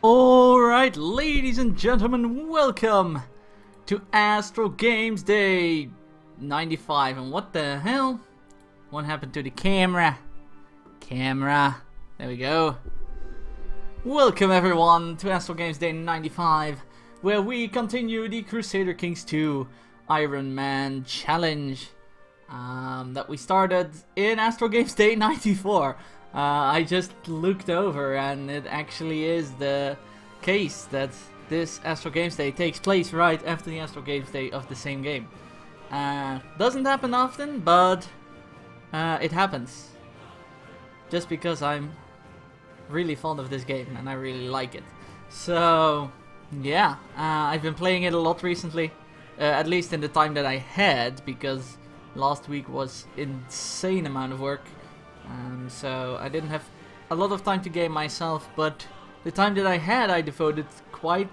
Alright, ladies and gentlemen, welcome to Astral Games Day 95. And what the hell? What happened to the camera? There we go. Welcome everyone to Astral Games Day 95, where we continue the Crusader Kings 2 Iron Man challenge that we started in Astral Games Day 94. I just looked over and it actually is the case that this Astral Games Day takes place right after the Astral Games Day of the same game. Doesn't happen often, but it happens. Just because I'm really fond of this game and I really like it. So yeah, I've been playing it a lot recently, at least in the time that I had, because last week was insane amount of work. So I didn't have a lot of time to game myself, but the time that I had I devoted quite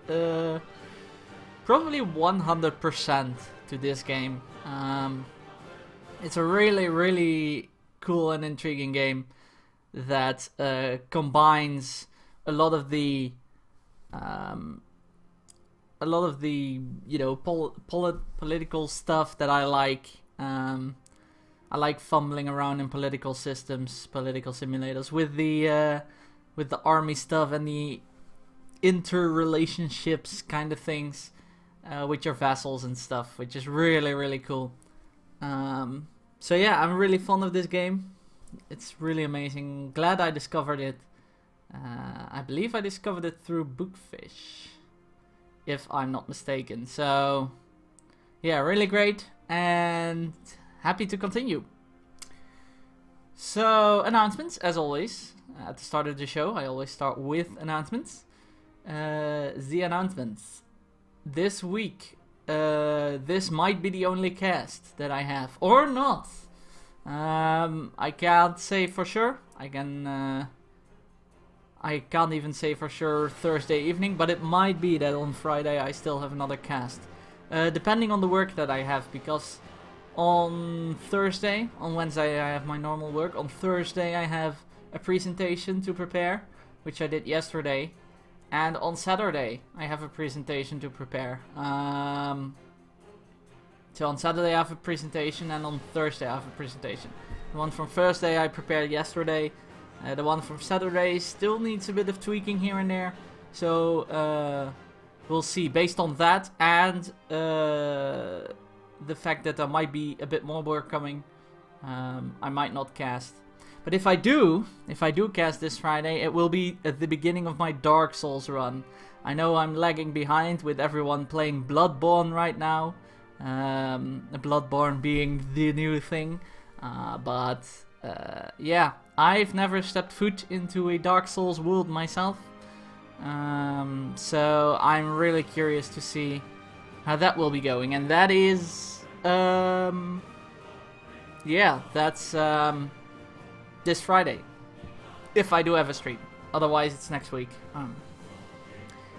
probably 100% to this game. It's a really cool and intriguing game that combines a lot of the political stuff that I like. I like fumbling around in political systems, political simulators, with the army stuff and the interrelationships kind of things with your vassals and stuff, which is really cool. So yeah, I'm really fond of this game. It's really amazing. Glad I discovered it. I believe I discovered it through Bookfish, if I'm not mistaken. So yeah, really great and happy to continue. So, announcements, as always. At the start of the show, I always start with announcements. The announcements. This week, this might be the only cast that I have, or not. I can't say for sure. I can't even say for sure Thursday evening, but it might be that on Friday I still have another cast. Depending on the work that I have, because on Thursday, on Wednesday I have my normal work. On Thursday I have a presentation to prepare, which I did yesterday. And on Saturday I have a presentation to prepare. So on Saturday I have a presentation, and on Thursday I have a presentation. The one from Thursday I prepared yesterday. The one from Saturday still needs a bit of tweaking here and there. So we'll see. Based on that and the fact that there might be a bit more work coming, I might not cast. But if I do cast this Friday, it will be at the beginning of my Dark Souls run. I know I'm lagging behind with everyone playing Bloodborne right now. Bloodborne being the new thing. But yeah, I've never stepped foot into a Dark Souls world myself. So I'm really curious to see how that will be going. And that is yeah, that's this Friday, if I do have a stream. Otherwise it's next week.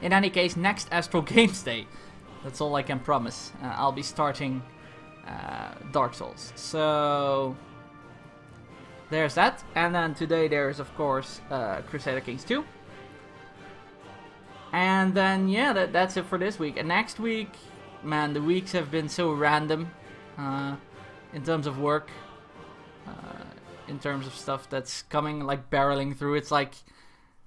In any case, next Astral Games Day, that's all I can promise. I'll be starting Dark Souls. So there's that. And then today there is of course Crusader Kings 2. And then yeah, that's it for this week. And next week, man, the weeks have been so random in terms of work, in terms of stuff that's coming, like barreling through. It's like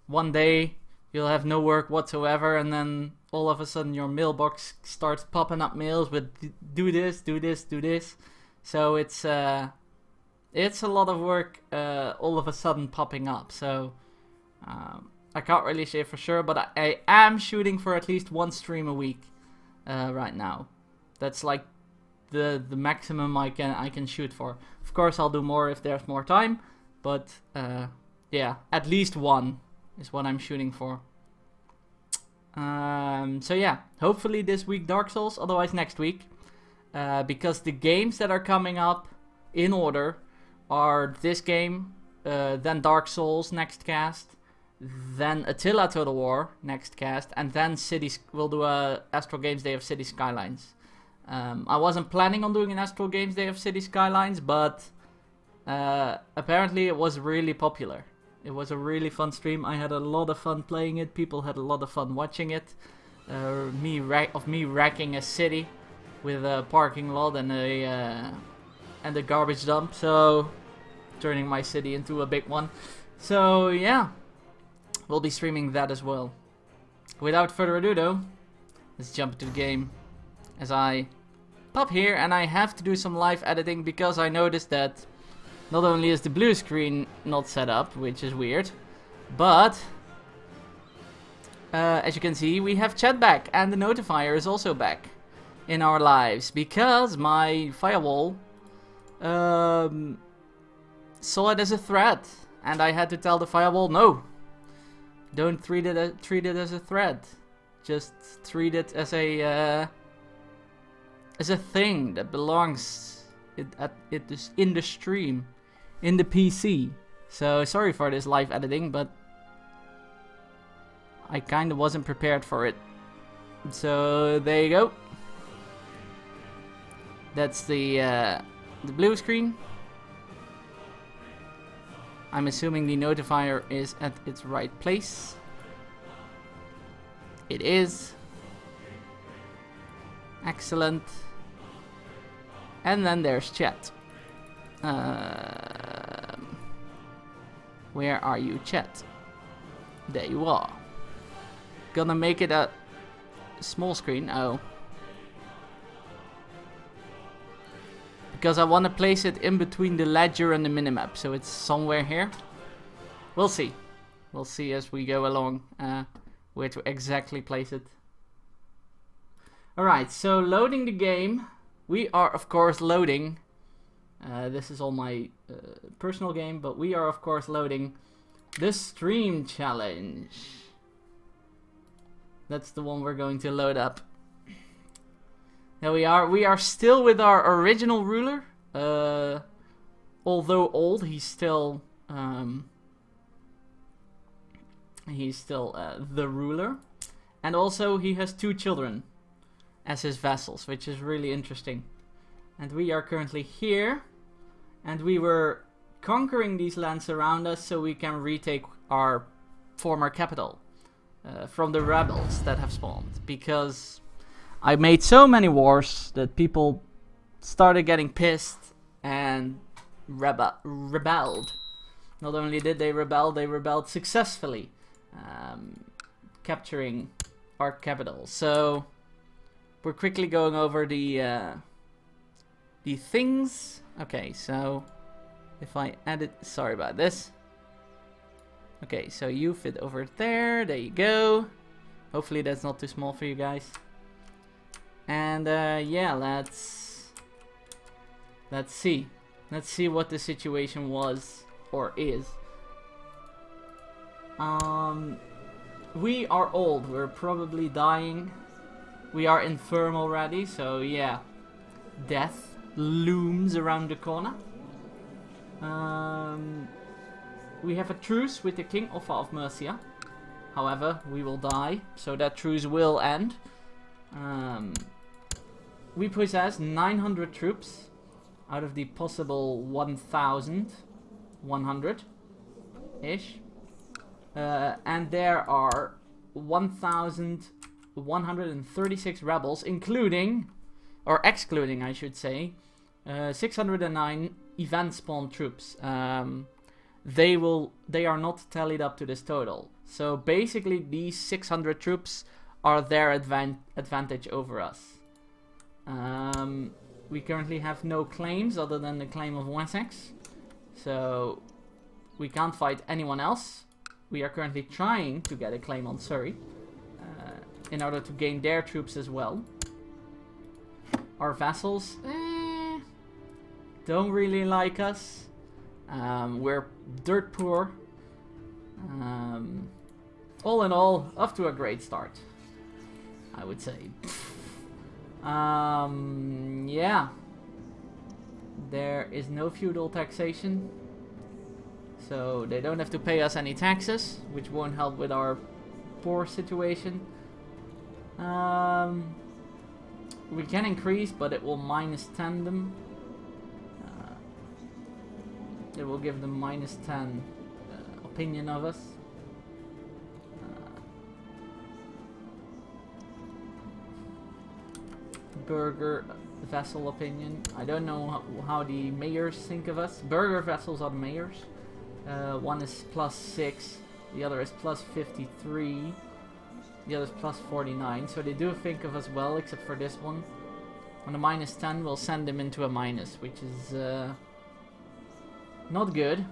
one day you'll have no work whatsoever, and then all of a sudden your mailbox starts popping up mails with do this. So it's a lot of work all of a sudden popping up. So I can't really say for sure, but I am shooting for at least one stream a week right now. That's like the maximum I can shoot for. Of course I'll do more if there's more time, but yeah, at least one is what I'm shooting for. So yeah, hopefully this week Dark Souls, otherwise next week, because the games that are coming up in order are this game, then Dark Souls next cast, then Attila Total War next cast, and then we'll do a Astral Games Day of City Skylines. I wasn't planning on doing an Astral Games Day of City Skylines, but apparently it was really popular. It was a really fun stream. I had a lot of fun playing it. People had a lot of fun watching it. Me wrecking a city with a parking lot and a garbage dump. So turning my city into a big one. So yeah, we'll be streaming that as well. Without further ado though, let's jump into the game. As I pop here, and I have to do some live editing because I noticed that not only is the blue screen not set up, which is weird, but as you can see, we have chat back, and the notifier is also back in our lives because my firewall saw it as a threat, and I had to tell the firewall, no, don't treat it as a threat, just treat it as a thing that belongs in the stream, in the PC. So sorry for this live editing, but I kind of wasn't prepared for it. So there you go. That's the blue screen. I'm assuming the notifier is at its right place. It is. Excellent. And then there's chat. Where are you, chat? There you are. Gonna make it a small screen. Oh. Because I want to place it in between the ledger and the minimap. So it's somewhere here. We'll see. We'll see as we go along where to exactly place it. Alright, so loading the game. We are, of course, loading. This is all my personal game, but we are, of course, loading the stream challenge. That's the one we're going to load up. There we are. We are still with our original ruler. Although old, he's still the ruler. And also, he has 2 children as his vassals, which is really interesting. And we are currently here, and we were conquering these lands around us so we can retake our former capital from the rebels that have spawned, because I made so many wars that people started getting pissed and rebelled. Not only did they rebelled successfully, capturing our capital. So we're quickly going over the things. Okay, so if I edit, sorry about this. Okay, so you fit over there. There you go. Hopefully that's not too small for you guys. And yeah, let's see. Let's see what the situation was or is. We are old. We're probably dying. We are infirm already, so yeah. Death looms around the corner. We have a truce with the King Offa of Mercia. However, we will die, so that truce will end. We possess 900 troops out of the possible 1,100-ish. And there are 1,136 rebels, including, or excluding I should say, 609 event spawn troops. They are not tallied up to this total. So basically these 600 troops are their advantage over us. We currently have no claims other than the claim of Wessex. So we can't fight anyone else. We are currently trying to get a claim on Surrey in order to gain their troops as well. Our vassals don't really like us. We're dirt poor. All in all, off to a great start, I would say. Yeah. There is no feudal taxation, so they don't have to pay us any taxes, which won't help with our poor situation. We can increase, but it will -10 them. It will give them -10 opinion of us. Burger vessel opinion. I don't know how the mayors think of us. Burger vessels are the mayors. One is +6, the other is +53, the other is +49. So they do think of us well, except for this one. On a -10, we'll send him into a minus, which is not good.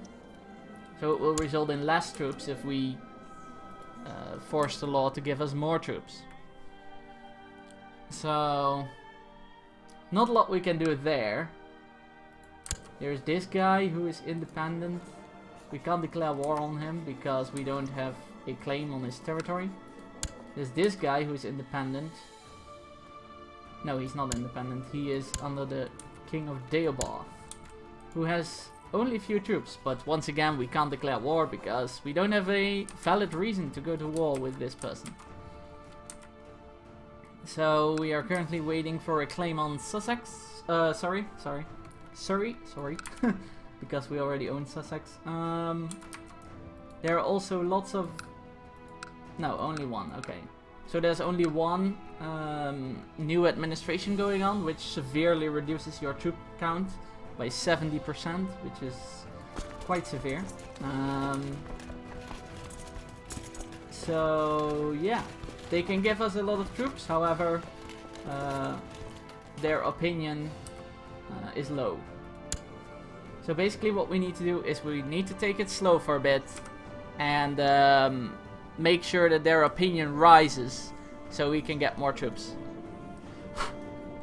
So it will result in less troops if we force the law to give us more troops. So, not a lot we can do there. There's this guy who is independent. We can't declare war on him because we don't have a claim on his territory. There's this guy who is independent. No, he's not independent. He is under the King of Deobath, who has only a few troops. But once again, we can't declare war because we don't have a valid reason to go to war with this person. So we are currently waiting for a claim on Sussex. Surrey, because we already own Sussex. There are also lots of... No, only one, okay. So there's only one new administration going on, which severely reduces your troop count by 70%, which is quite severe. So yeah, they can give us a lot of troops, however, their opinion is low. So basically what we need to do is we need to take it slow for a bit and make sure that their opinion rises so we can get more troops.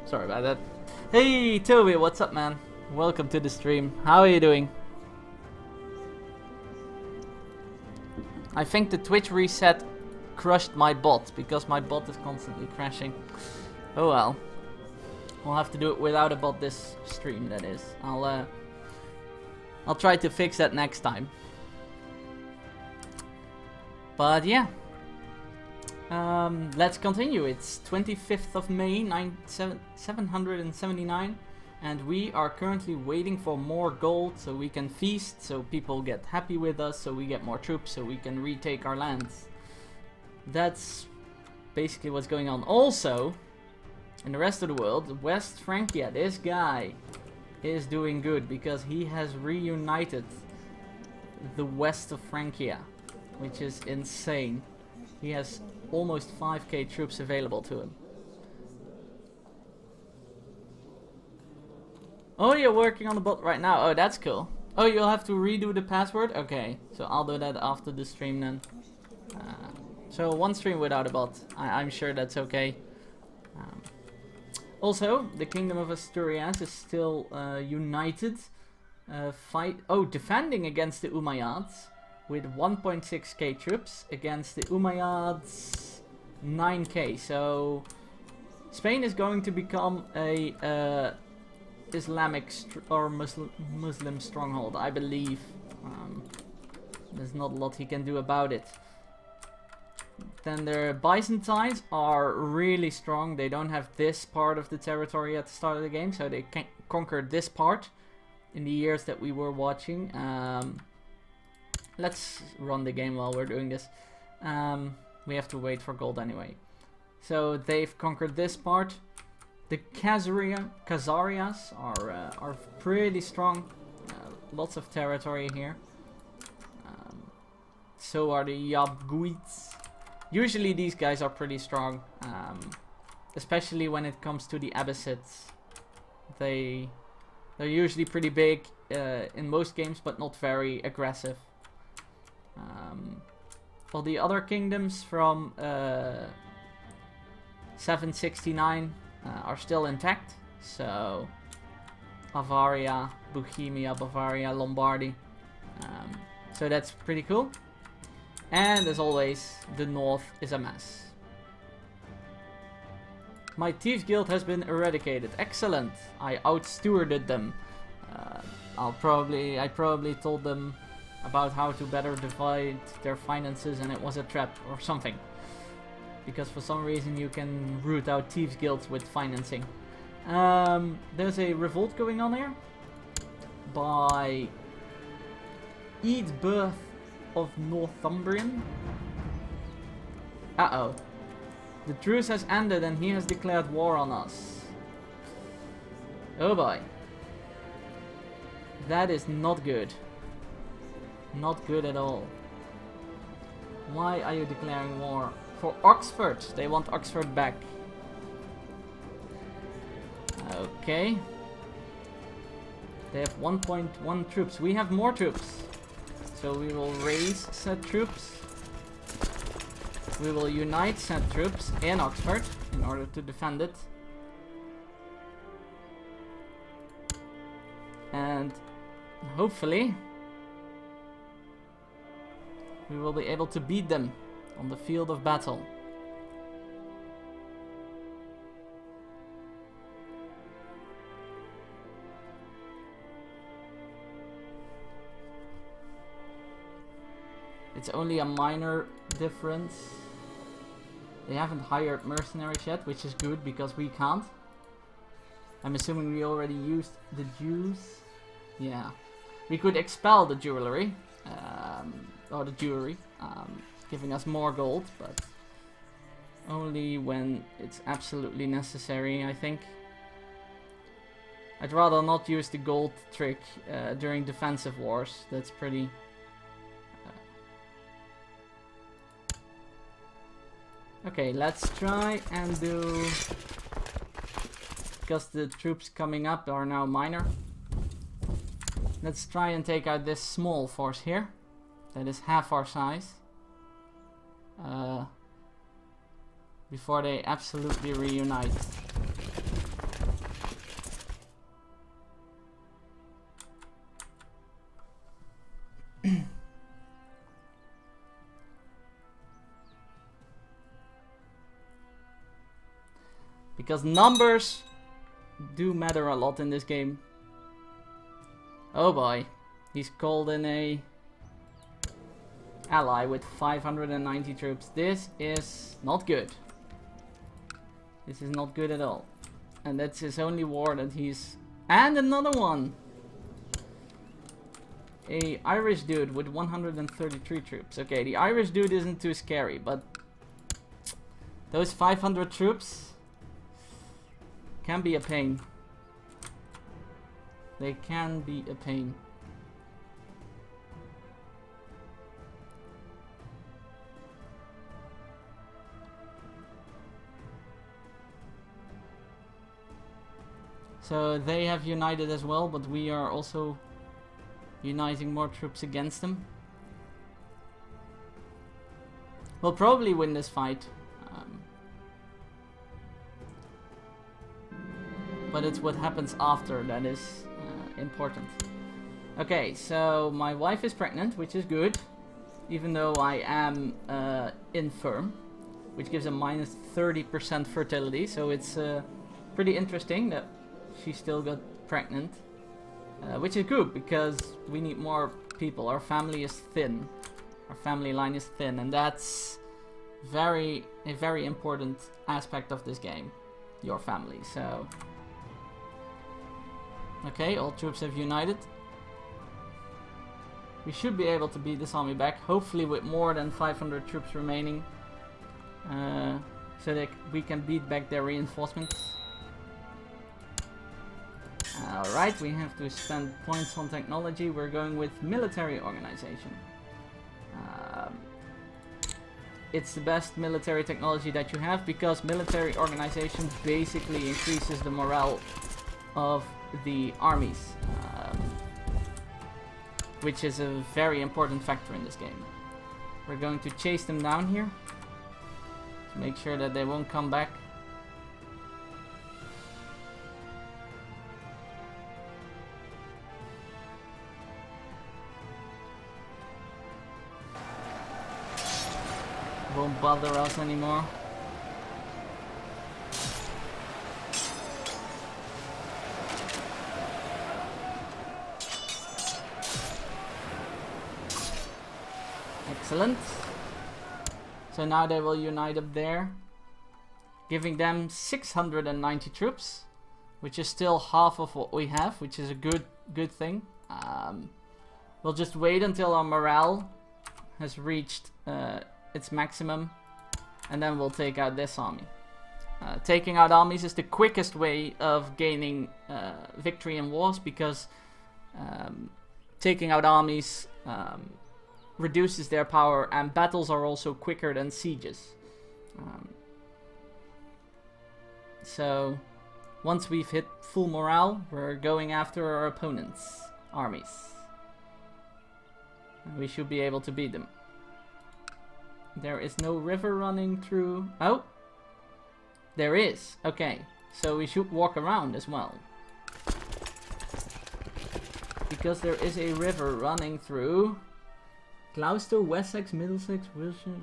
Sorry about that. Hey Toby, what's up man? Welcome to the stream. How are you doing? I think the Twitch reset crushed my bot because my bot is constantly crashing. Oh well. We'll have to do it without a bot this stream, that is. I'll try to fix that next time. But yeah. Let's continue. It's 25th of May, 779. And we are currently waiting for more gold so we can feast, so people get happy with us, so we get more troops, so we can retake our lands. That's basically what's going on. Also, in the rest of the world, West Francia, this guy is doing good because he has reunited the west of Francia, which is insane. He has almost 5k troops available to him. Oh, you're working on the bot right now. Oh, that's cool. Oh, you'll have to redo the password? Okay, so I'll do that after the stream then. So one stream without a bot. I'm sure that's okay. Also, the Kingdom of Asturias is still united. Defending against the Umayyads with 1.6k troops against the Umayyads 9k. So Spain is going to become a Islamic or Muslim stronghold, I believe. There's not a lot he can do about it. Then the Byzantines are really strong. They don't have this part of the territory at the start of the game, so they conquered this part in the years that we were watching. Let's run the game while we're doing this. We have to wait for gold anyway. So they've conquered this part. The Khazarias are pretty strong. Lots of territory here. So are the Yabguits. Usually these guys are pretty strong, especially when it comes to the Abbasids. They're usually pretty big in most games, but not very aggressive. Well, the other kingdoms from 769 are still intact. So Bavaria, Bohemia, Bavaria, Lombardy. So that's pretty cool. And as always, the north is a mess. My Thieves Guild has been eradicated. Excellent. I out-stewarded them. I probably told them about how to better divide their finances and it was a trap or something. Because for some reason you can root out Thieves Guilds with financing. There's a revolt going on here by Eidberth of Northumbrian. Uh-oh. The truce has ended and he has declared war on us. Oh boy. That is not good. Not good at all. Why are you declaring war? For Oxford. They want Oxford back. Okay. They have 1.1 troops. We have more troops. So we will raise said troops. We will unite said troops in Oxford in order to defend it. And hopefully we will be able to beat them on the field of battle. It's only a minor difference. They haven't hired mercenaries yet, which is good because we can't. I'm assuming we already used the Jews. Yeah. We could expel the jewelry. Or the jewelry. Giving us more gold, but only when it's absolutely necessary, I think. I'd rather not use the gold trick during defensive wars. That's pretty... Okay, let's try and do... Because the troops coming up are now minor. Let's try and take out this small force here. That is half our size. Before they absolutely reunite. Because numbers do matter a lot in this game. Oh boy, he's called in a ally with 590 troops. This is not good. This is not good at all. And that's his only war that he's... And another one! A Irish dude with 133 troops. Okay, the Irish dude isn't too scary, but... Those 500 troops... can be a pain. They can be a pain. So they have united as well, but we are also uniting more troops against them. We'll probably win this fight. But it's what happens after that is important. Okay, so my wife is pregnant, which is good. Even though I am infirm. Which gives a minus 30% fertility. So it's pretty interesting that she still got pregnant. Which is good, because we need more people. Our family is thin. Our family line is thin. And that's a very important aspect of this game. Your family, so... Okay, all troops have united. We should be able to beat this army back, hopefully with more than 500 troops remaining. So that we can beat back their reinforcements. Alright, we have to spend points on technology. We're going with military organization. It's the best military technology that you have, because military organization basically increases the morale of the armies, which is a very important factor in this game. We're going to chase them down here to make sure that they won't come back. Won't bother us anymore. Excellent. So now they will unite up there, giving them 690 troops, which is still half of what we have, which is a good thing. We'll just wait until our morale has reached its maximum, and then we'll take out this army. Taking out armies is the quickest way of gaining victory in wars, because taking out armies reduces their power, and battles are also quicker than sieges. So once we've hit full morale, we're going after our opponent's armies. We should be able to beat them. There is no river running through. Oh! There is. Okay. So we should walk around as well. Because there is a river running through Gloucester, Wessex, Middlesex, Wiltshire,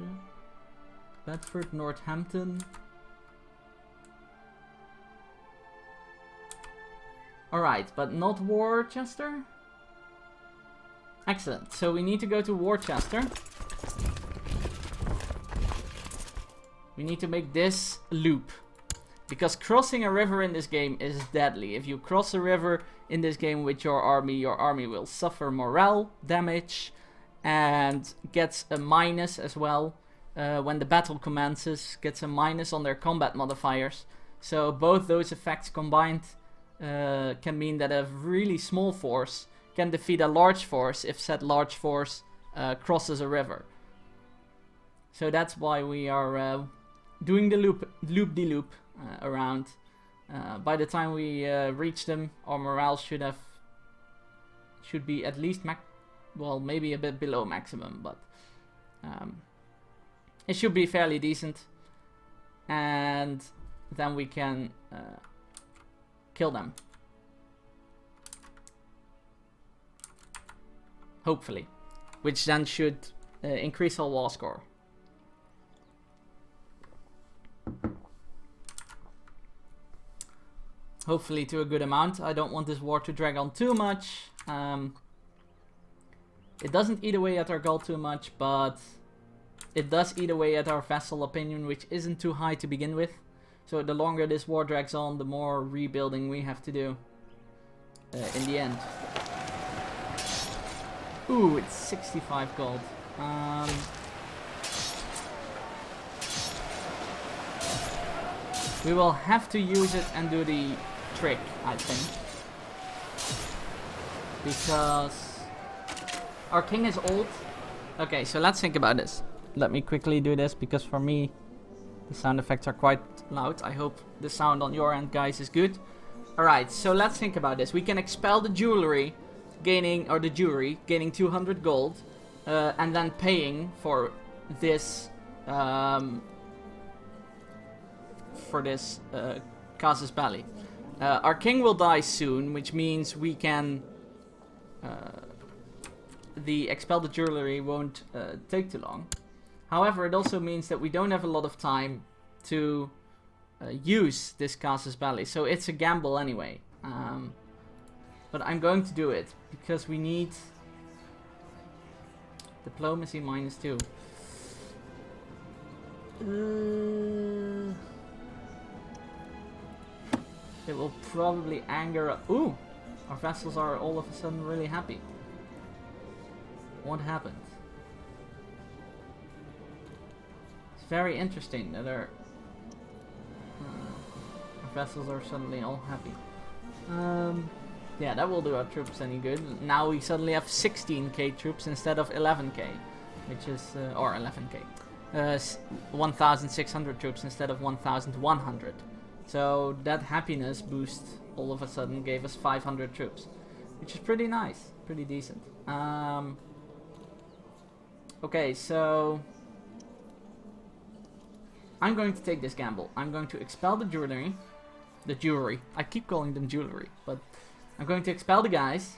Bedford, Northampton. Alright, but not Worcester? Excellent. So we need to go to Worcester. We need to make this loop. Because crossing a river in this game is deadly. If you cross a river in this game with your army will suffer morale damage and gets a minus as well. When the battle commences, gets a minus on their combat modifiers. So both those effects combined can mean that a really small force can defeat a large force if said large force crosses a river. So that's why we are doing the loop-de-loop around. By the time we reach them, our morale should be at least well, maybe a bit below maximum, but it should be fairly decent. And then we can kill them. Hopefully. Which then should increase our war score. Hopefully to a good amount. I don't want this war to drag on too much. It doesn't eat away at our gold too much, but it does eat away at our vassal opinion, which isn't too high to begin with. So the longer this war drags on, the more rebuilding we have to do in the end. Ooh, it's 65 gold. We will have to use it and do the trick, I think. Because our king is old. Okay, so let's think about this. Let me quickly do this, because for me the sound effects are quite loud. I hope the sound on your end, guys, is good. Alright, so let's think about this. We can expel the jewelry, gaining 200 gold, and then paying for this Casus Belli. Our king will die soon, which means we can the expel the jewelry won't take too long. However, it also means that we don't have a lot of time to use this Casus Belli, so it's a gamble anyway. But I'm going to do it because we need diplomacy -2. It will probably anger. Ooh, our vassals are all of a sudden really happy. What happened? It's very interesting that our vassals are suddenly all happy. Yeah, that will do our troops any good. Now we suddenly have 16k troops instead of 11k, which is or 11k, 1,600 troops instead of 1,100. So that happiness boost all of a sudden gave us 500 troops, which is pretty nice, pretty decent. Okay, so I'm going to take this gamble. I'm going to expel the jewelry. I keep calling them jewelry, but I'm going to expel the guys.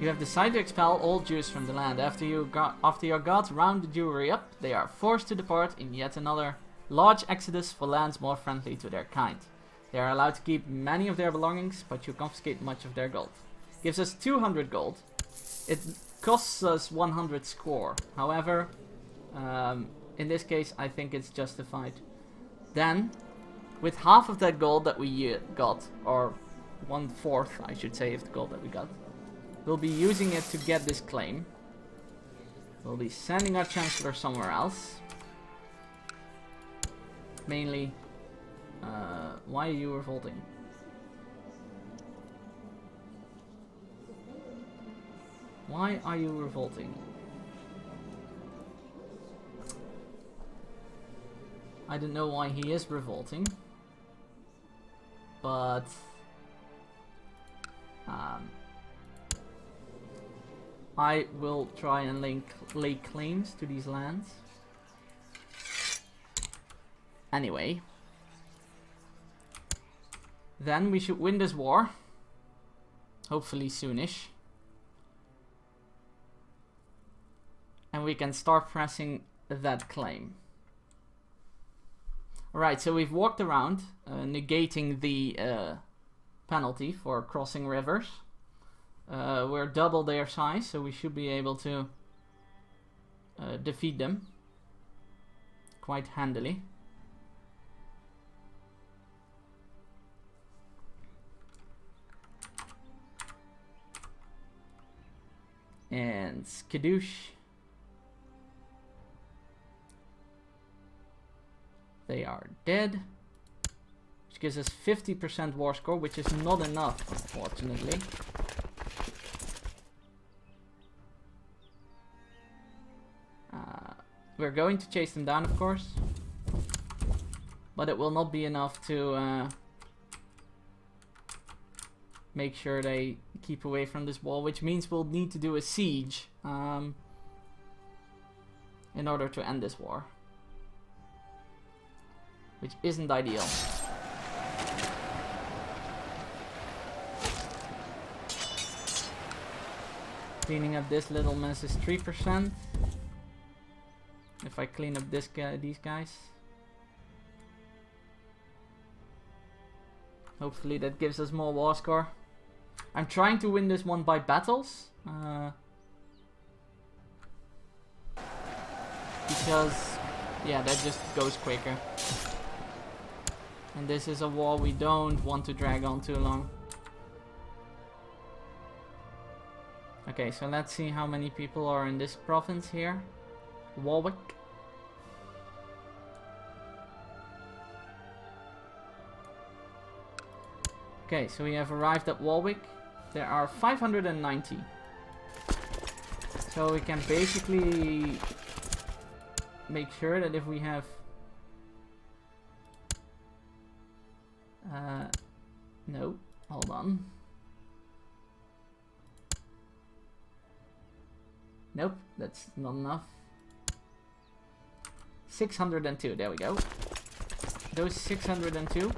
You have decided to expel all Jews from the land. After your gods round the jewelry up, they are forced to depart in yet another large exodus for lands more friendly to their kind. They are allowed to keep many of their belongings, but you confiscate much of their gold. Gives us 200 gold. It costs us 100 score. However, in this case, I think it's justified. Then, with half of that gold that we got, or 1/4, I should say, of the gold that we got, we'll be using it to get this claim. We'll be sending our Chancellor somewhere else. Mainly, why are you revolting? Why are you revolting? I don't know why he is revolting, but I will try and lay claims to these lands. Anyway, then we should win this war, hopefully soonish, and we can start pressing that claim. Alright, so we've walked around, negating the penalty for crossing rivers. We're double their size, so we should be able to defeat them quite handily. And Skadoosh. They are dead. Which gives us 50% war score, which is not enough, unfortunately. We're going to chase them down, of course. But it will not be enough to make sure they keep away from this wall, which means we'll need to do a siege in order to end this war. Which isn't ideal. Cleaning up this little mess is 3%. If I clean up this guy, these guys. Hopefully that gives us more war score. I'm trying to win this one by battles. Because, yeah, that just goes quicker. And this is a war we don't want to drag on too long. Okay, so let's see how many people are in this province here. Warwick. Okay, so we have arrived at Warwick. There are 590. So we can basically make sure that if we have no, hold on. Nope, that's not enough. 602, there we go. Those 602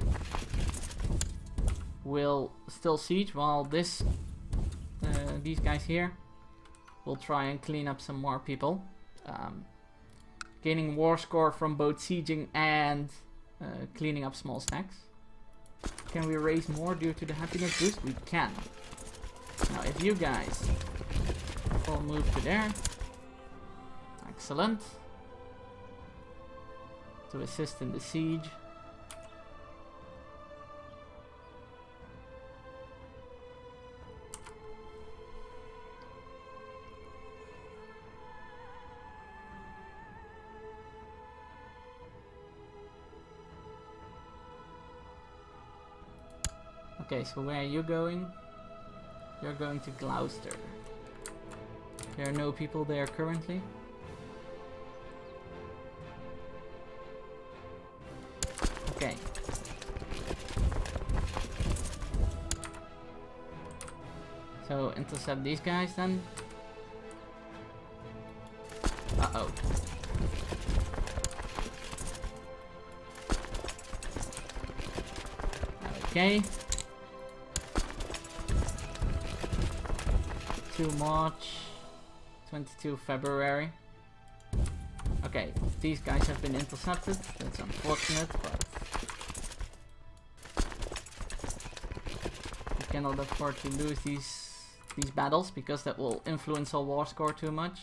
will still siege, while this these guys here will try and clean up some more people. Gaining war score from both sieging and cleaning up small stacks. Can we raise more due to the happiness boost? We can. Now if you guys all move to there. Excellent. To assist in the siege. Okay, so where are you going? You're going to Gloucester. There are no people there currently. Okay. So intercept these guys then. Uh-oh. Okay. To March 22 February. Okay, these guys have been intercepted. That's unfortunate, but we cannot afford to lose these battles because that will influence our war score too much.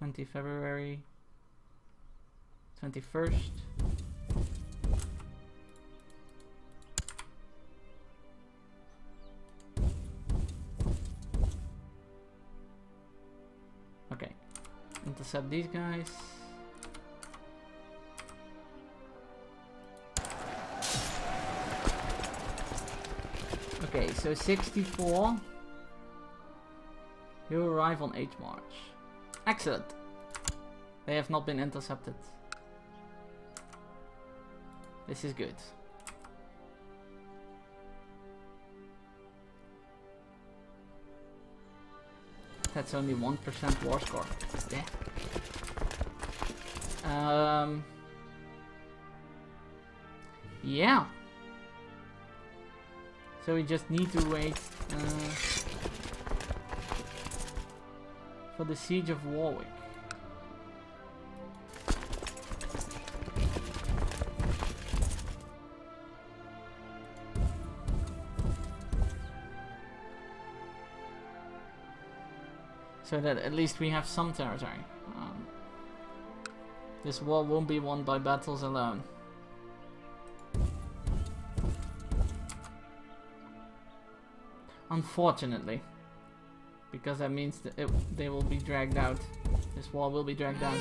20 February. 21st. Okay. Intercept these guys. Okay, so 64. You arrive on H March. Excellent. They have not been intercepted. This is good. That's only 1% war score. Yeah. Yeah. So we just need to wait for the siege of Warwick. So that at least we have some territory. This war won't be won by battles alone. Unfortunately. Because that means that they will be dragged out. This war will be dragged out.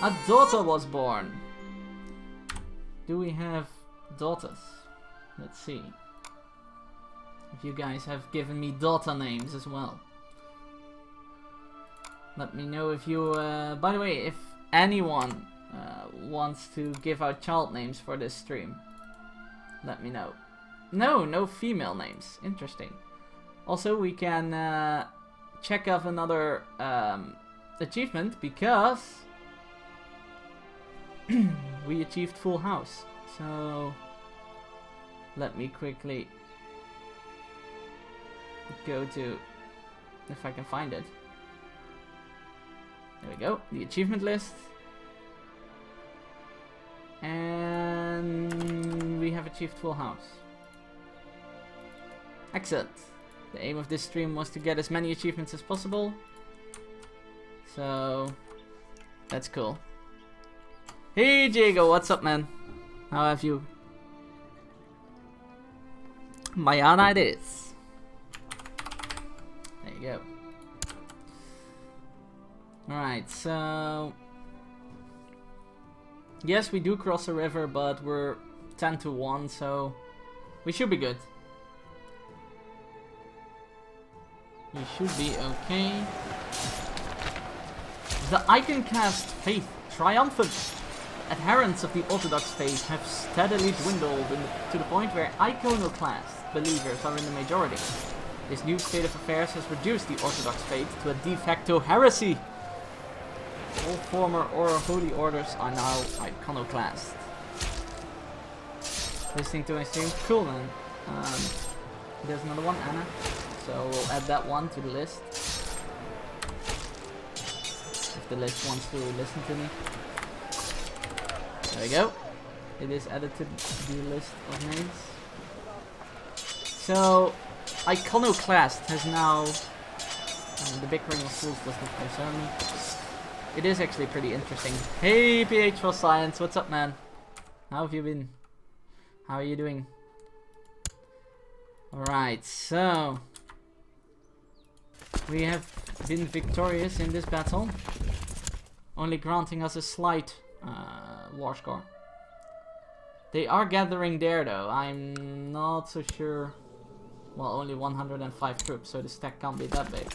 A daughter was born! Do we have daughters? Let's see. If you guys have given me daughter names as well. Let me know if you... by the way, if anyone wants to give out child names for this stream, let me know. No female names. Interesting. Also, we can check off another achievement because we achieved full house. So let me quickly go to, if I can find it. There we go, the achievement list. And we have achieved full house. Excellent. The aim of this stream was to get as many achievements as possible. So that's cool. Hey Jago, what's up, man? How have you? Mayana it is. There you go. Alright, so... Yes, we do cross a river, but we're 10 to 1, so we should be good. We should be okay. The iconclast faith triumphant. Adherents of the Orthodox faith have steadily dwindled to the point where iconoclast believers are in the majority. This new state of affairs has reduced the Orthodox faith to a de facto heresy. All former or holy orders are now iconoclast. Listening to my stream? Cool, man. There's another one, Anna. So we'll add that one to the list. If the list wants to listen to me. There we go. It is added to the list of names. So, iconoclast has now... the bickering of fools does not concern me. It is actually pretty interesting. Hey PH for Science, what's up, man? How have you been? How are you doing? Alright, so... we have been victorious in this battle. Only granting us a slight war score. They are gathering there though. I'm not so sure. Well, only 105 troops, so the stack can't be that big.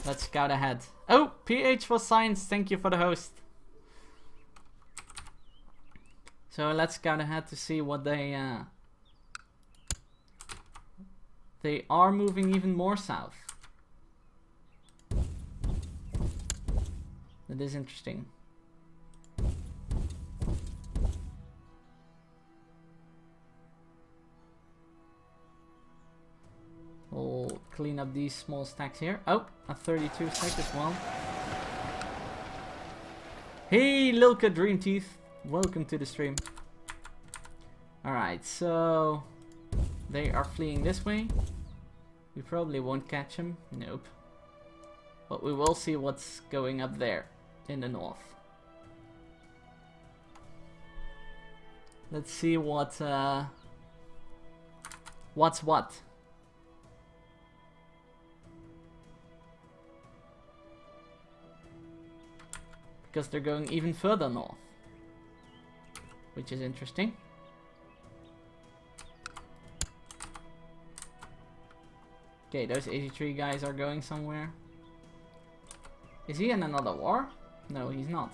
Let's scout ahead. Oh, PH for Science, thank you for the host. So let's scout ahead to see what they are moving even more south. That is interesting. We'll clean up these small stacks here. Oh, a 32 stack as well. Hey, Lilka Dream Teeth. Welcome to the stream. Alright, so... they are fleeing this way. We probably won't catch them. Nope. But we will see what's going up there in the north. Let's see what's what. Because they're going even further north, which is interesting. Okay, those 83 guys are going somewhere. Is he in another war? No, he's not.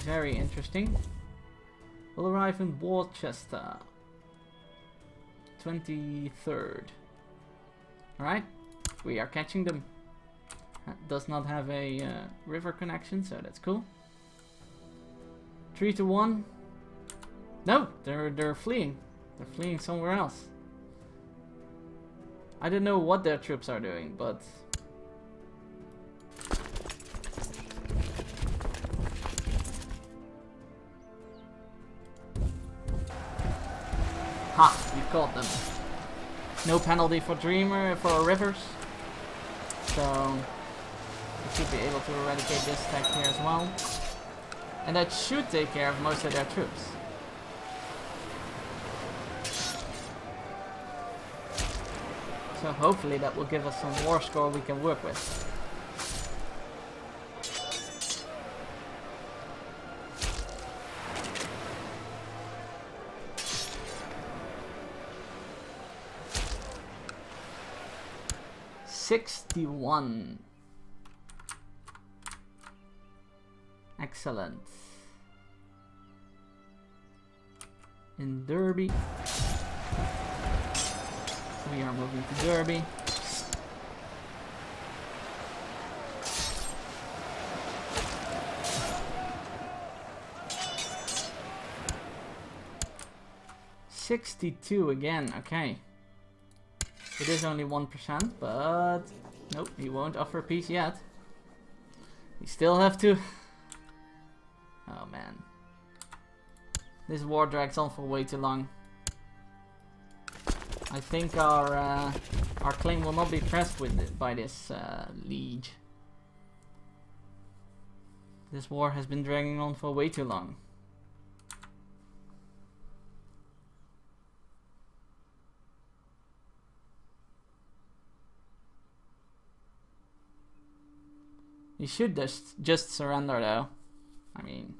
Very interesting. Will arrive in Worcester. 23rd. Alright, we are catching them. Does not have a river connection, so that's cool. 3 to 1. No, they're fleeing. They're fleeing somewhere else. I don't know what their troops are doing, but ha! We caught them. No penalty for rivers. So we should be able to eradicate this tech here as well. And that should take care of most of their troops. So hopefully that will give us some war score we can work with. $61. Excellent. In Derby. We are moving to Derby. $62 again, okay. It is only 1%, but nope, he won't offer peace yet. We still have to. Oh man. This war drags on for way too long. I think our claim will not be pressed by this liege. This war has been dragging on for way too long. He should just surrender though. I mean,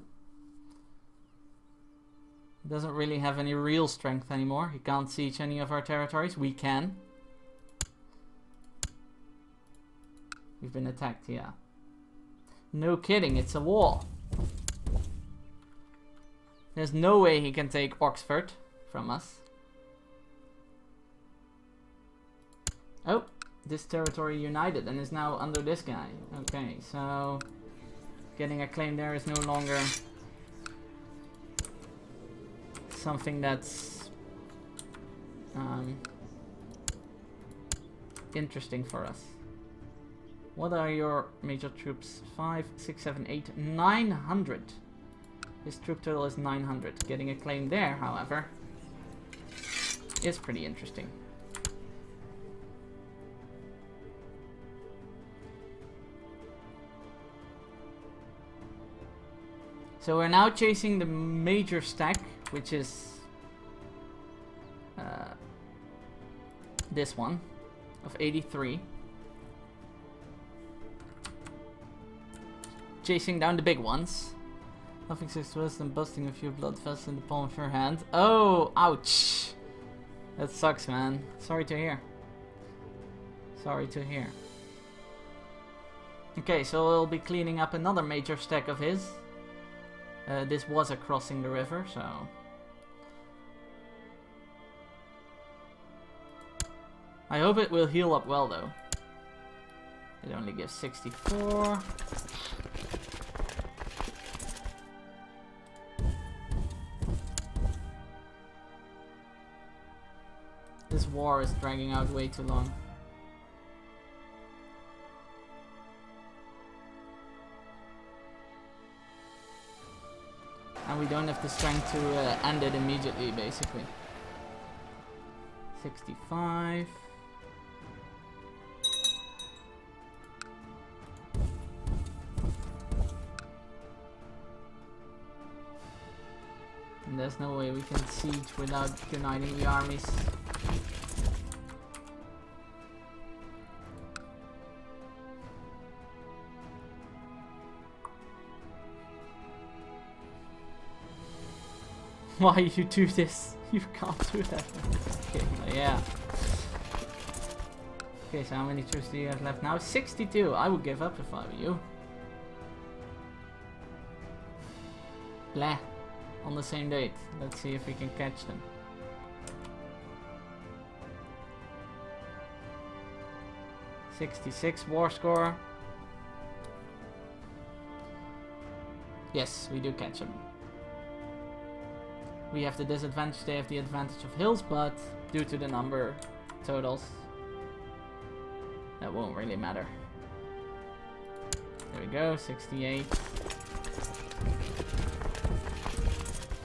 he doesn't really have any real strength anymore. He can't siege any of our territories. We can. We've been attacked, yeah. No kidding, it's a wall. There's no way he can take Oxford from us. Oh, this territory united and is now under this guy. Okay, so getting a claim there is no longer something that's interesting for us. What are your major troops? 5, 6, 7, 8, 900. His troop total is 900. Getting a claim there, however, is pretty interesting. So we're now chasing the major stack, which is this one of 83. Chasing down the big ones. Nothing six worse than busting a few blood vessels in the palm of your hand. Oh, ouch. That sucks, man. Sorry to hear. Sorry to hear. Okay, so we'll be cleaning up another major stack of his. This was a crossing the river, so I hope it will heal up well though. It only gives 64. This war is dragging out way too long. And we don't have the strength to end it immediately, basically. 65. And there's no way we can siege without uniting the armies. Why you do this? You can't do that. Okay, yeah. Okay, so how many troops do you have left now? 62. I would give up if I were you. Blah. On the same date. Let's see if we can catch them. '66 war score. Yes, we do catch them. We have the disadvantage, they have the advantage of hills, but due to the number totals, that won't really matter. There we go, 68.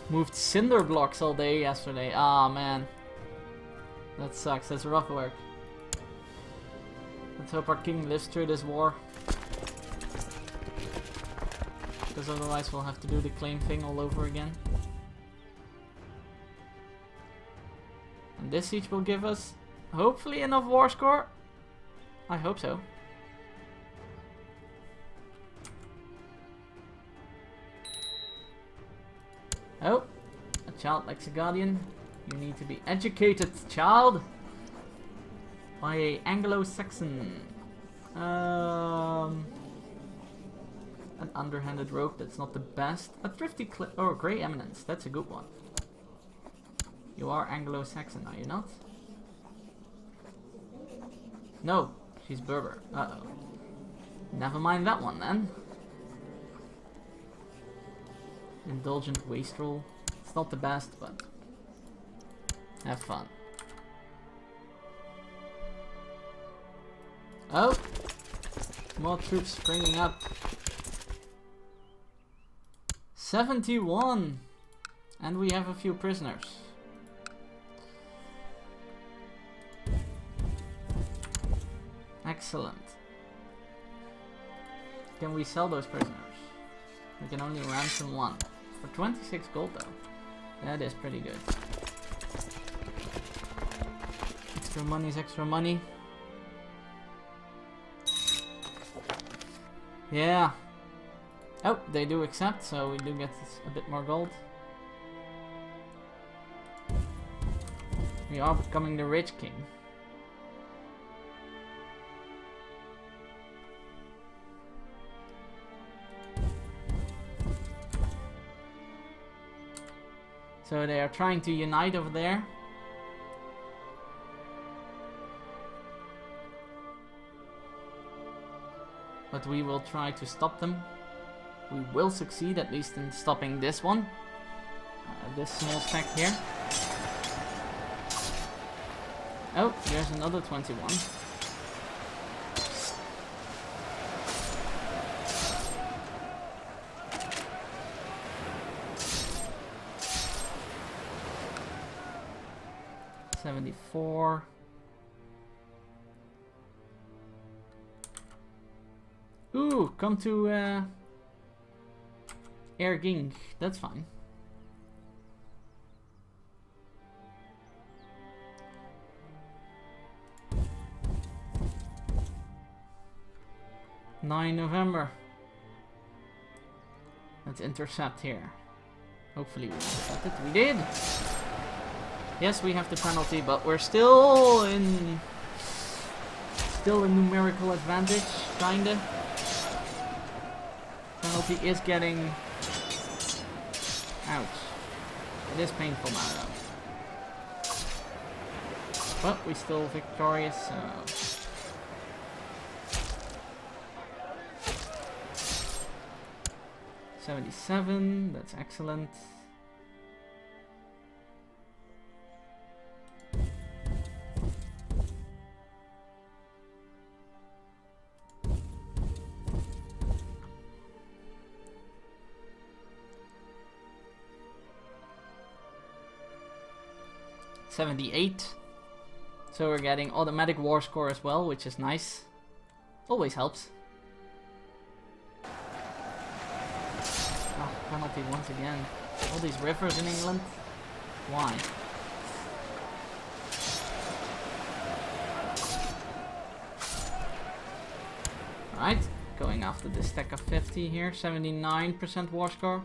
Moved cinder blocks all day yesterday. Ah, man. That sucks, that's rough work. Let's hope our king lives through this war. Because otherwise we'll have to do the claim thing all over again. And this siege will give us, hopefully, enough war score. I hope so. Oh, a child likes a guardian. You need to be educated, child. By a Anglo-Saxon. An underhanded rope, that's not the best. A thrifty Grey Eminence, that's a good one. You are Anglo-Saxon, are you not? No, she's Berber. Uh-oh. Never mind that one then. Indulgent wastrel. It's not the best, but have fun. Oh! More troops springing up. 71! And we have a few prisoners. Excellent. Can we sell those prisoners? We can only ransom one. For 26 gold though. That is pretty good. Extra money is extra money. Yeah. Oh, they do accept, so we do get a bit more gold. We are becoming the rich king. So they are trying to unite over there. But we will try to stop them. We will succeed, at least in stopping this one. This small stack here. Oh, there's another 21. $74. Ooh, come to Erging. That's fine. November. Let's intercept here. Hopefully we intercepted. We did! Yes, we have the penalty, but we're still in a numerical advantage, kinda. Penalty is getting... Ouch. It is painful now though. But we're still victorious, so... 77, that's excellent. $78. So we're getting automatic war score as well, which is nice. Always helps. penalty once again. All these rivers in England. Why? Alright, going after this stack of 50 here. 79% war score.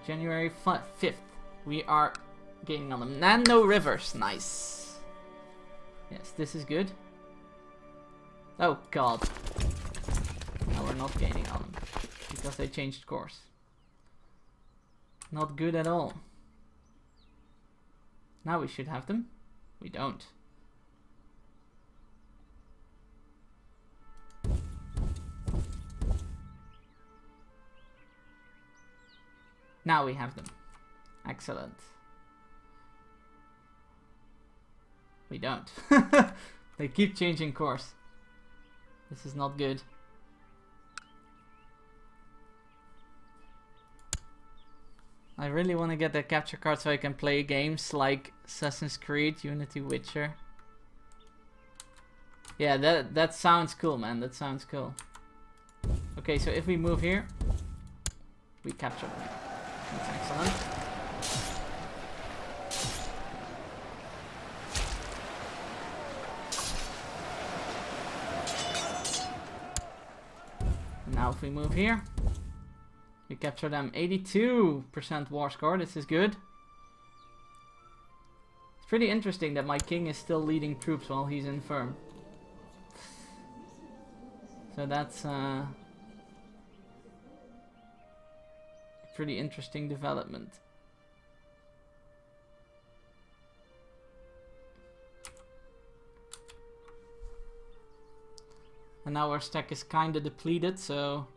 January 5th. We are gaining on them. Nano rivers. Nice. Yes, this is good. Oh god. Now we're not gaining on them. Because they changed course. Not good at all. Now we should have them. We don't. Now we have them. Excellent. We don't. They keep changing course. This is not good. I really want to get that capture card so I can play games like Assassin's Creed, Unity, Witcher. Yeah, that sounds cool, man. That sounds cool. Okay, so if we move here, we capture them. That's excellent. Now if we move here, we capture them. 82% war score. This is good. It's pretty interesting that my king is still leading troops while he's infirm. So that's pretty interesting development. And now our stack is kinda depleted, so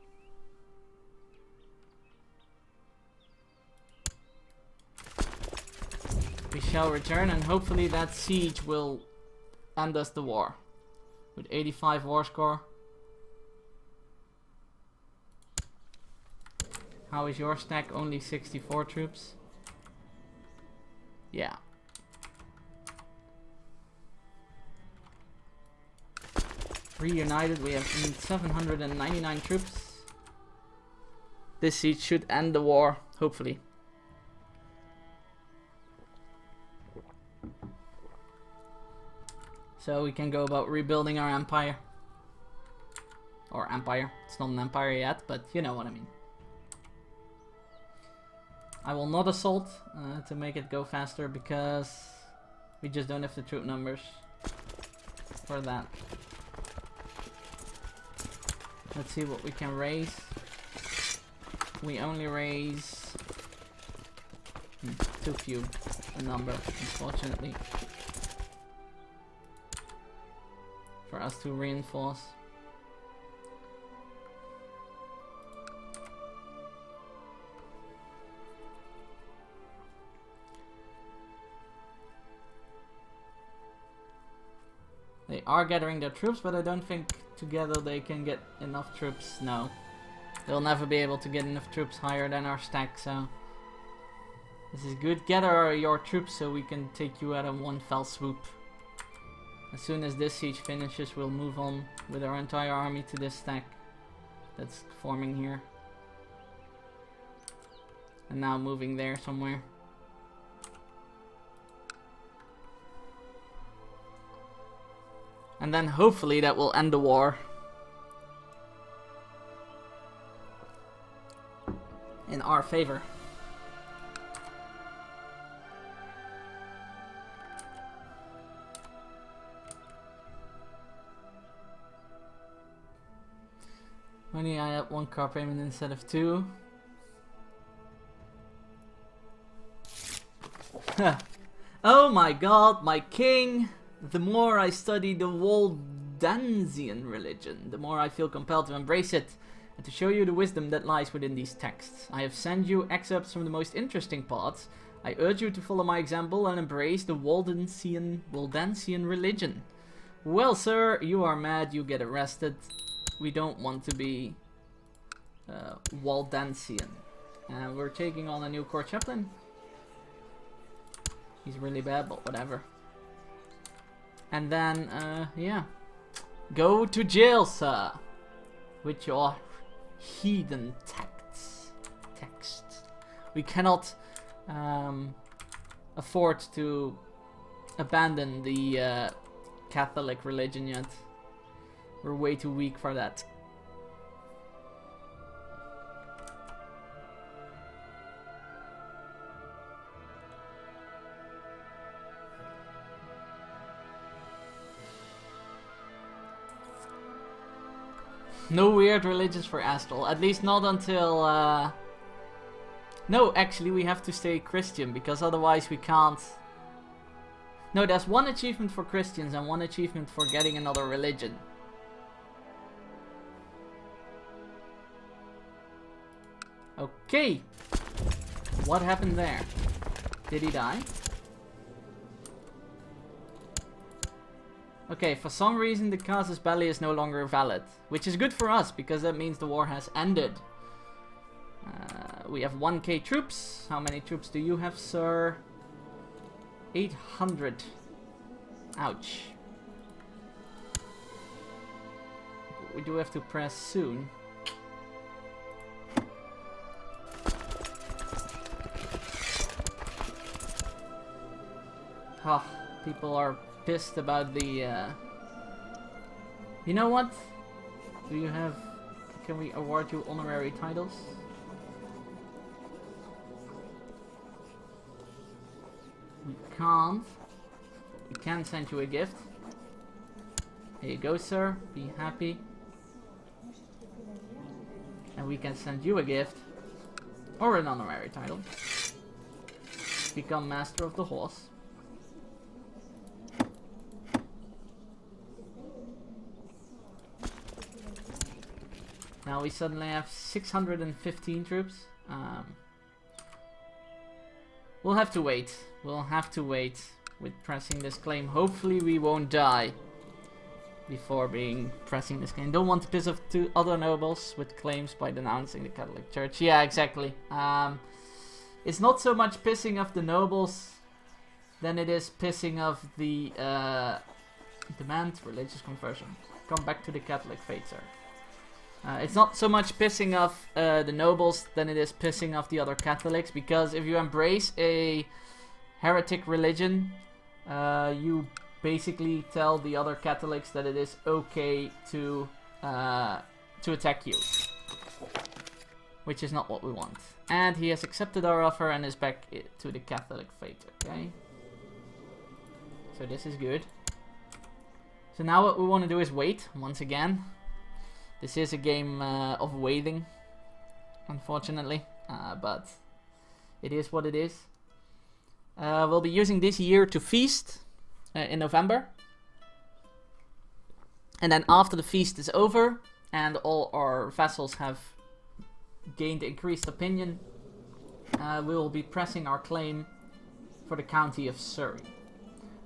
we shall return, and hopefully that siege will end us the war. With 85 war score. How is your stack? Only 64 troops? Yeah. Reunited, we have 799 troops. This siege should end the war, hopefully. So we can go about rebuilding our empire. Or empire. It's not an empire yet, but you know what I mean. I will not assault to make it go faster because we just don't have the troop numbers for that. Let's see what we can raise. We only raise too few a number, unfortunately, for us to reinforce. They are gathering their troops, but I don't think together they can get enough troops. No. They'll never be able to get enough troops higher than our stack, so this is good. Gather your troops so we can take you out in one fell swoop. As soon as this siege finishes, we'll move on with our entire army to this stack that's forming here. And now moving there somewhere. And then hopefully that will end the war. In our favor. Only I have one car payment instead of two. Oh my god, my king! The more I study the Waldensian religion, the more I feel compelled to embrace it, and to show you the wisdom that lies within these texts. I have sent you excerpts from the most interesting parts. I urge you to follow my example and embrace the Waldensian religion. Well, sir, you are mad, you get arrested. We don't want to be Waldensian. And we're taking on a new court chaplain. He's really bad, but whatever. And then, yeah. Go to jail, sir. With your heathen texts. We cannot afford to abandon the Catholic religion yet. We're way too weak for that. No weird religions for Astral, at least not until... No, actually we have to stay Christian, because otherwise we can't... No, there's one achievement for Christians and one achievement for getting another religion. Okay. What happened there? Did he die? Okay, for some reason the casus belli is no longer valid. Which is good for us, because that means the war has ended. We have 1k troops. How many troops do you have, sir? 800. Ouch. We do have to press soon. Ah, people are pissed about the... You know what? Do you have... Can we award you honorary titles? We can't. We can send you a gift. Here you go, sir. Be happy. And we can send you a gift. Or an honorary title. Become master of the horse. Now we suddenly have 615 troops. We'll have to wait. We'll have to wait with pressing this claim. Hopefully we won't die before pressing this claim. Don't want to piss off two other nobles with claims by denouncing the Catholic Church. Yeah, exactly. It's not so much pissing off the nobles than it is pissing off the demand religious conversion. Come back to the Catholic faith, sir. It's not so much pissing off the nobles than it is pissing off the other Catholics, because if you embrace a heretic religion, you basically tell the other Catholics that it is okay to attack you, which is not what we want. And he has accepted our offer and is back to the Catholic faith. Okay, so this is good. So now what we want to do is wait once again. This is a game of waiting, unfortunately, but it is what it is. We'll be using this year to feast in November. And then after the feast is over and all our vassals have gained increased opinion, we will be pressing our claim for the county of Surrey.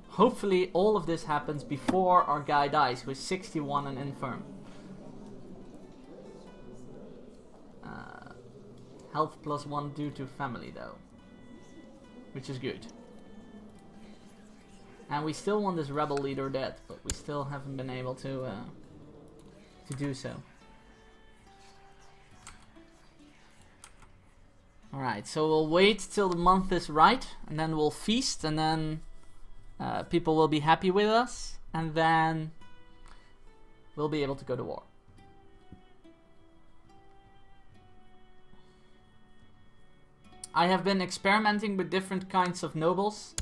Hopefully all of this happens before our guy dies, who is 61 and infirm. Health +1 due to family though, which is good. And we still want this rebel leader dead, but we still haven't been able to do so. Alright, so we'll wait till the month is right, and then we'll feast, and then people will be happy with us, and then we'll be able to go to war. I have been experimenting with different kinds of nobles.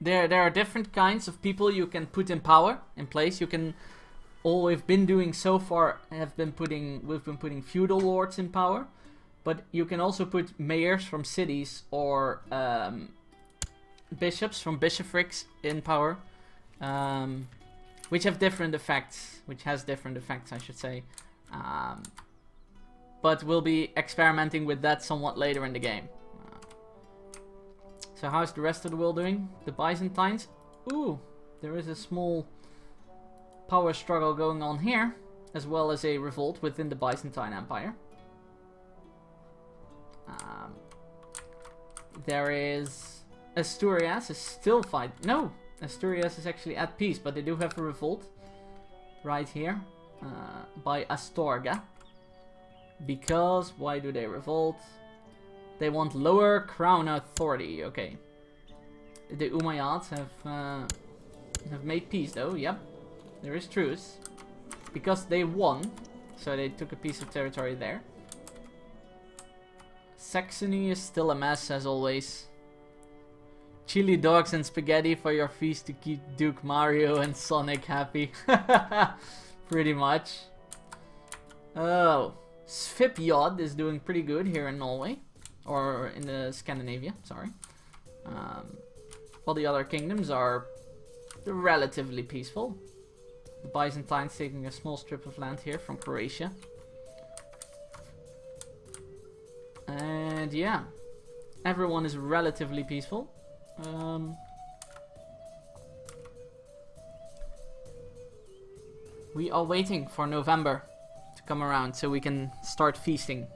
There are different kinds of people you can put in power, in place. You can. All we've been doing so far we've been putting feudal lords in power, but you can also put mayors from cities or bishops from bishoprics in power, which have different effects. Which has different effects, I should say. But we'll be experimenting with that somewhat later in the game. So how's the rest of the world doing? The Byzantines? Ooh, there is a small power struggle going on here, as well as a revolt within the Byzantine Empire. There is Asturias is still fighting. No, Asturias is actually at peace, but they do have a revolt right here by Astorga. Because why do they revolt? They want lower crown authority. Okay. The Umayyads have made peace though. Yep, there is truce because they won, so they took a piece of territory there. Saxony is still a mess as always. Chili dogs and spaghetti for your feast to keep Duke Mario and Sonic happy. Pretty much. Oh, Svipjod is doing pretty good here in Norway. Or in the Scandinavia, sorry. While the other kingdoms are relatively peaceful. The Byzantines taking a small strip of land here from Croatia. And yeah, everyone is relatively peaceful. We are waiting for November to come around so we can start feasting.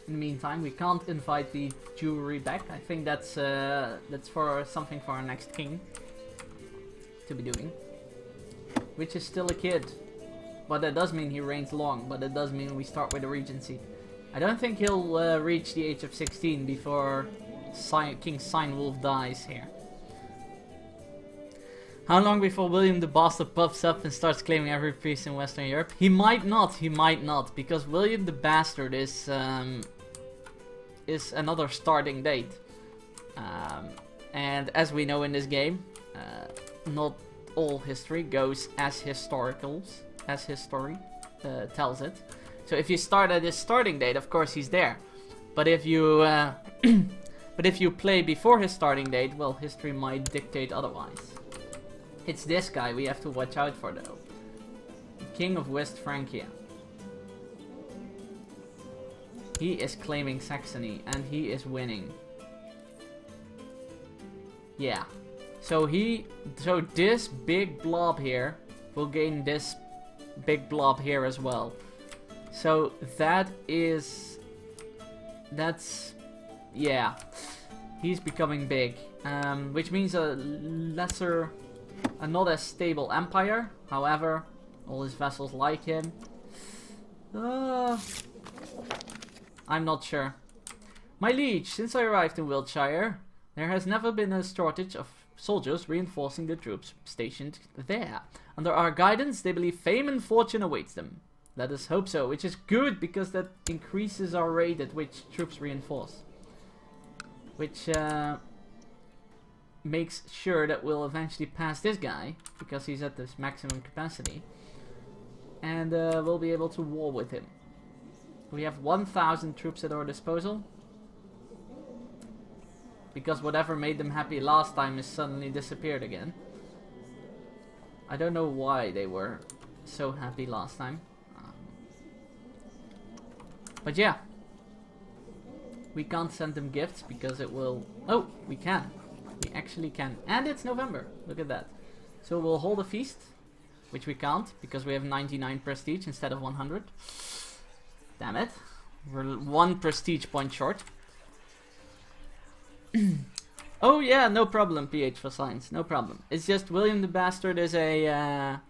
In the meantime, we can't invite the jewelry back. I think that's for something for our next king to be doing, which is still a kid. But that does mean he reigns long. But that does mean we start with a regency. I don't think he'll reach the age of 16 before King Sinewolf dies here. How long before William the Bastard puffs up and starts claiming every priest in Western Europe? He might not, because William the Bastard is another starting date. And as we know in this game, not all history goes as history tells it. So if you start at his starting date, of course he's there. But if you play before his starting date, well, history might dictate otherwise. It's this guy we have to watch out for though. The King of West Francia. He is claiming Saxony and he is winning. Yeah. So this big blob here will gain this big blob here as well. So yeah. He's becoming big. Which means a not as stable empire. However, all his vassals like him. I'm not sure. My liege, since I arrived in Wiltshire, there has never been a shortage of soldiers reinforcing the troops stationed there. Under our guidance, they believe fame and fortune awaits them. Let us hope so, which is good because that increases our rate at which troops reinforce. Which makes sure that we'll eventually pass this guy, because he's at this maximum capacity. And we'll be able to war with him. We have 1,000 troops at our disposal. Because whatever made them happy last time has suddenly disappeared again. I don't know why they were so happy last time. But yeah. We can't send them gifts because it will... Oh, we can. We actually can. And it's November. Look at that. So we'll hold a feast. Which we can't because we have 99 prestige instead of 100. Damn it. We're 1 prestige point short. Oh yeah, no problem, PH for science. No problem. It's just William the Bastard is a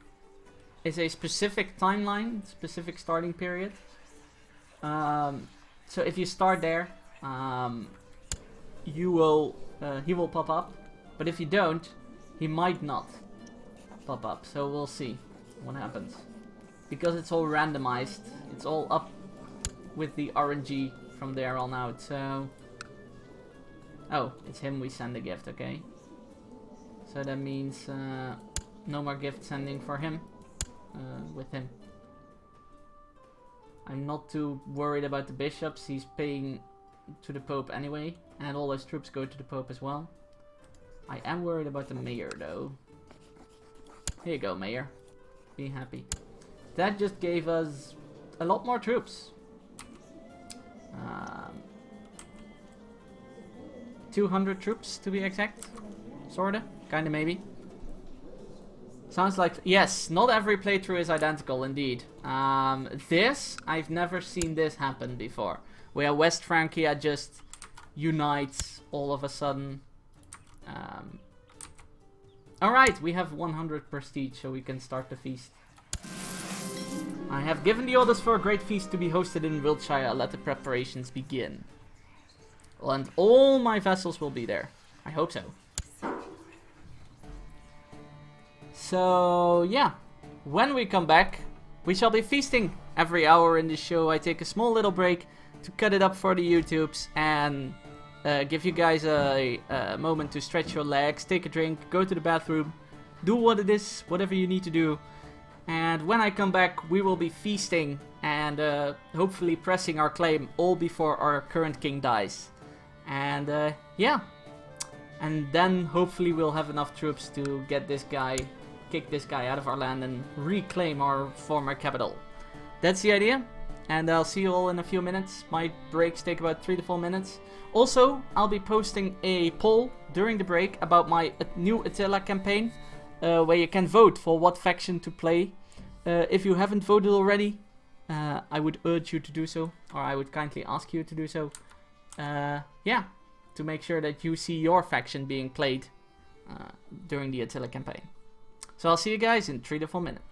specific timeline, specific starting period. So if you start there, he will pop up. But if you don't, he might not pop up. So we'll see what happens. Because it's all randomized, it's all up with the RNG from there on out. So, oh, it's him we send the gift, okay. So that means no more gift sending for him, with him. I'm not too worried about the bishops, he's paying to the Pope anyway, and all those troops go to the Pope as well. I am worried about the mayor though. Here you go, mayor. Be happy. That just gave us a lot more troops. 200 troops to be exact. Sorta, kinda, maybe. Sounds like, yes, not every playthrough is identical indeed. This, I've never seen this happen before. Where West Francia just unites all of a sudden. Alright, we have 100 prestige, so we can start the feast. I have given the orders for a great feast to be hosted in Wiltshire. Let the preparations begin. And all my vessels will be there. I hope so. So, yeah. When we come back, we shall be feasting. Every hour in the show, I take a small little break to cut it up for the YouTubes and give you guys a moment to stretch your legs, take a drink, go to the bathroom, do what it is, whatever you need to do. And when I come back, we will be feasting and hopefully pressing our claim all before our current king dies. And yeah. And then hopefully we'll have enough troops to get this guy, kick this guy out of our land and reclaim our former capital. That's the idea. And I'll see you all in a few minutes. My breaks take about 3 to 4 minutes. Also, I'll be posting a poll during the break about my new Attila campaign, where you can vote for what faction to play. If you haven't voted already, I would urge you to do so, or I would kindly ask you to do so. Yeah, to make sure that you see your faction being played during the Attila campaign. So I'll see you guys in 3 to 4 minutes.